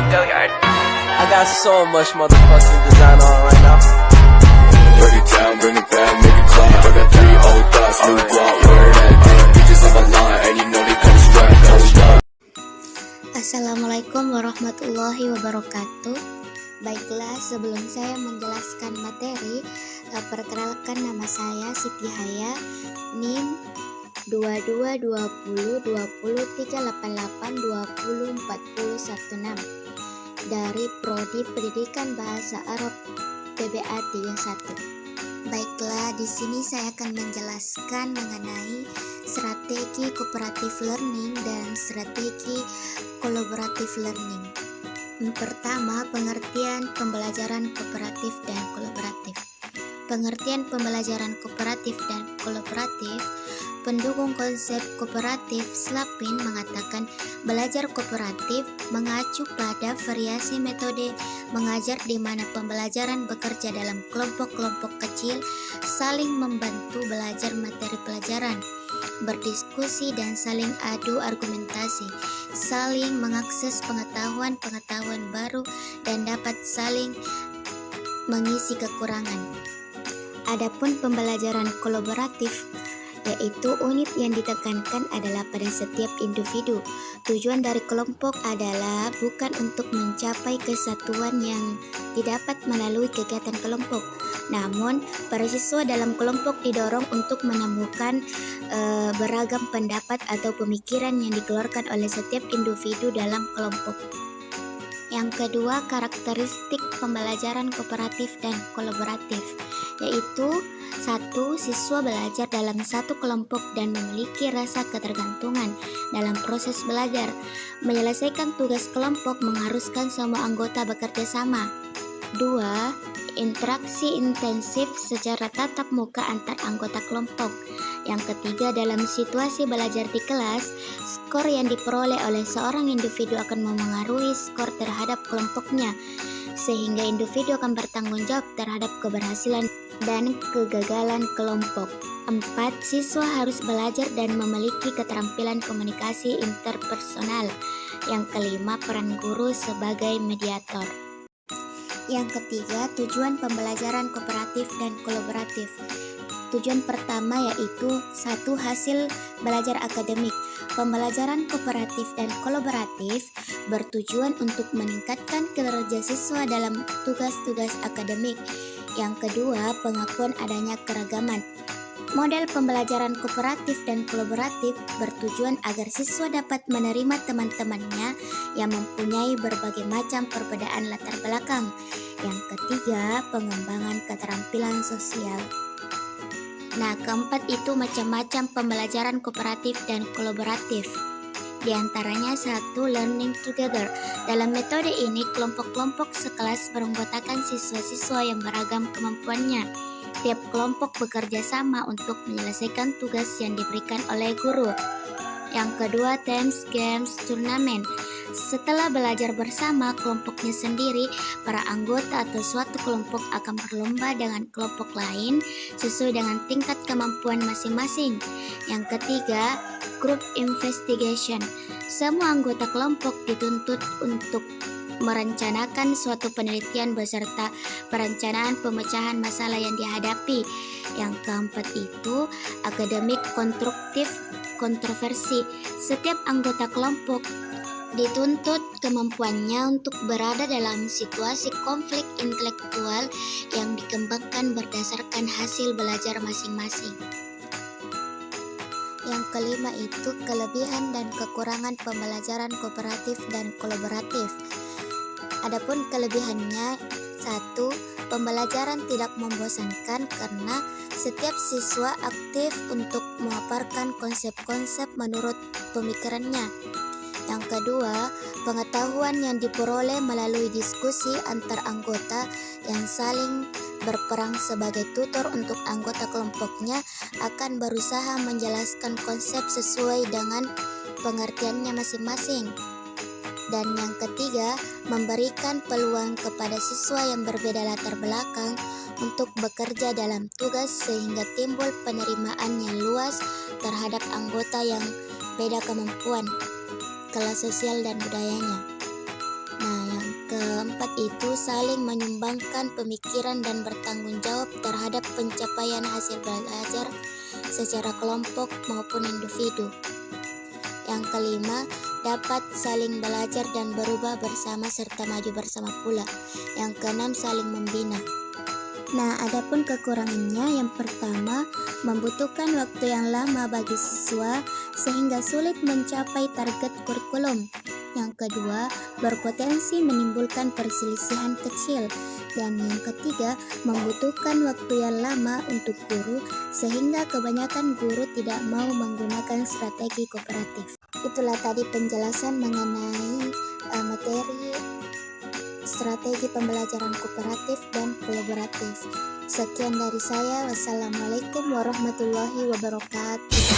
Billiard. I got so much motherfucking design on right now. Break it down, bring it back, make it clap. I got 3 old thoughts, new guap, where that damn bitches on my line, and you know they come strapped. Assalamualaikum warahmatullahi wabarakatuh. Baiklah, sebelum saya menjelaskan materi, perkenalkan nama saya Siti Haya, NIM 22202038820416 dari Prodi Pendidikan Bahasa Arab PBA 31. Baiklah, di sini saya akan menjelaskan mengenai strategi cooperative learning dan strategi collaborative learning. Pertama, pengertian pembelajaran kooperatif dan kolaboratif. Pengertian pembelajaran kooperatif dan kolaboratif. Pendukung konsep kooperatif Slapin mengatakan belajar kooperatif mengacu pada variasi metode mengajar di mana pembelajaran bekerja dalam kelompok-kelompok kecil, saling membantu belajar materi pelajaran, berdiskusi dan saling adu argumentasi, saling mengakses pengetahuan baru dan dapat saling mengisi kekurangan. Adapun pembelajaran kolaboratif yaitu unit yang ditekankan adalah pada setiap individu. Tujuan dari kelompok adalah bukan untuk mencapai kesatuan yang didapat melalui kegiatan kelompok, namun para siswa dalam kelompok didorong untuk menemukan beragam pendapat atau pemikiran yang dikeluarkan oleh setiap individu dalam kelompok. Yang kedua, karakteristik pembelajaran kooperatif dan kolaboratif, yaitu 1. Siswa belajar dalam satu kelompok dan memiliki rasa ketergantungan dalam proses belajar. Menyelesaikan tugas kelompok mengharuskan semua anggota bekerja sama. 2. Interaksi intensif secara tatap muka antar anggota kelompok. Yang ketiga, dalam situasi belajar di kelas, skor yang diperoleh oleh seorang individu akan memengaruhi skor terhadap kelompoknya, sehingga individu akan bertanggung jawab terhadap keberhasilan dan kegagalan kelompok. 4. Siswa harus belajar dan memiliki keterampilan komunikasi interpersonal. Yang kelima, peran guru sebagai mediator. Yang ketiga, tujuan pembelajaran kooperatif dan kolaboratif. Tujuan pertama yaitu 1. Hasil belajar akademik. Pembelajaran kooperatif dan kolaboratif bertujuan untuk meningkatkan kinerja siswa dalam tugas-tugas akademik. Yang kedua, pengakuan adanya keragaman. Model pembelajaran kooperatif dan kolaboratif bertujuan agar siswa dapat menerima teman-temannya yang mempunyai berbagai macam perbedaan latar belakang. Yang ketiga, pengembangan keterampilan sosial. Nah, keempat itu macam-macam pembelajaran kooperatif dan kolaboratif. Di antaranya 1. Learning together. Dalam metode ini, kelompok-kelompok sekelas beranggotakan siswa-siswa yang beragam kemampuannya. Tiap kelompok bekerja sama untuk menyelesaikan tugas yang diberikan oleh guru. Yang kedua, teams, games, turnamen. Setelah belajar bersama kelompoknya sendiri, para anggota atau suatu kelompok akan berlomba dengan kelompok lain sesuai dengan tingkat kemampuan masing-masing. Yang ketiga, group investigation. Semua anggota kelompok dituntut untuk merencanakan suatu penelitian beserta perencanaan pemecahan masalah yang dihadapi. Yang keempat itu, akademik konstruktif kontroversi. Setiap anggota kelompok dituntut kemampuannya untuk berada dalam situasi konflik intelektual yang dikembangkan berdasarkan hasil belajar masing-masing. Yang kelima itu kelebihan dan kekurangan pembelajaran kooperatif dan kolaboratif. Adapun kelebihannya, 1. Pembelajaran tidak membosankan karena setiap siswa aktif untuk memaparkan konsep-konsep menurut pemikirannya. Yang kedua, pengetahuan yang diperoleh melalui diskusi antar anggota yang saling berperang sebagai tutor untuk anggota kelompoknya akan berusaha menjelaskan konsep sesuai dengan pengertiannya masing-masing. Dan yang ketiga, memberikan peluang kepada siswa yang berbeda latar belakang untuk bekerja dalam tugas sehingga timbul penerimaan yang luas terhadap anggota yang beda kemampuan, kelas sosial dan budayanya. Nah, yang keempat itu saling menyumbangkan pemikiran dan bertanggung jawab terhadap pencapaian hasil belajar secara kelompok maupun individu. Yang kelima, dapat saling belajar dan berubah bersama serta maju bersama pula. Yang keenam, saling membina. Nah, adapun kekurangannya, yang pertama, membutuhkan waktu yang lama bagi siswa sehingga sulit mencapai target kurikulum. Yang kedua, berpotensi menimbulkan perselisihan kecil. Dan yang ketiga, membutuhkan waktu yang lama untuk guru sehingga kebanyakan guru tidak mau menggunakan strategi kooperatif. Itulah tadi penjelasan mengenai materi strategi pembelajaran kooperatif dan kolaboratif. Sekian dari saya. Wassalamualaikum warahmatullahi wabarakatuh.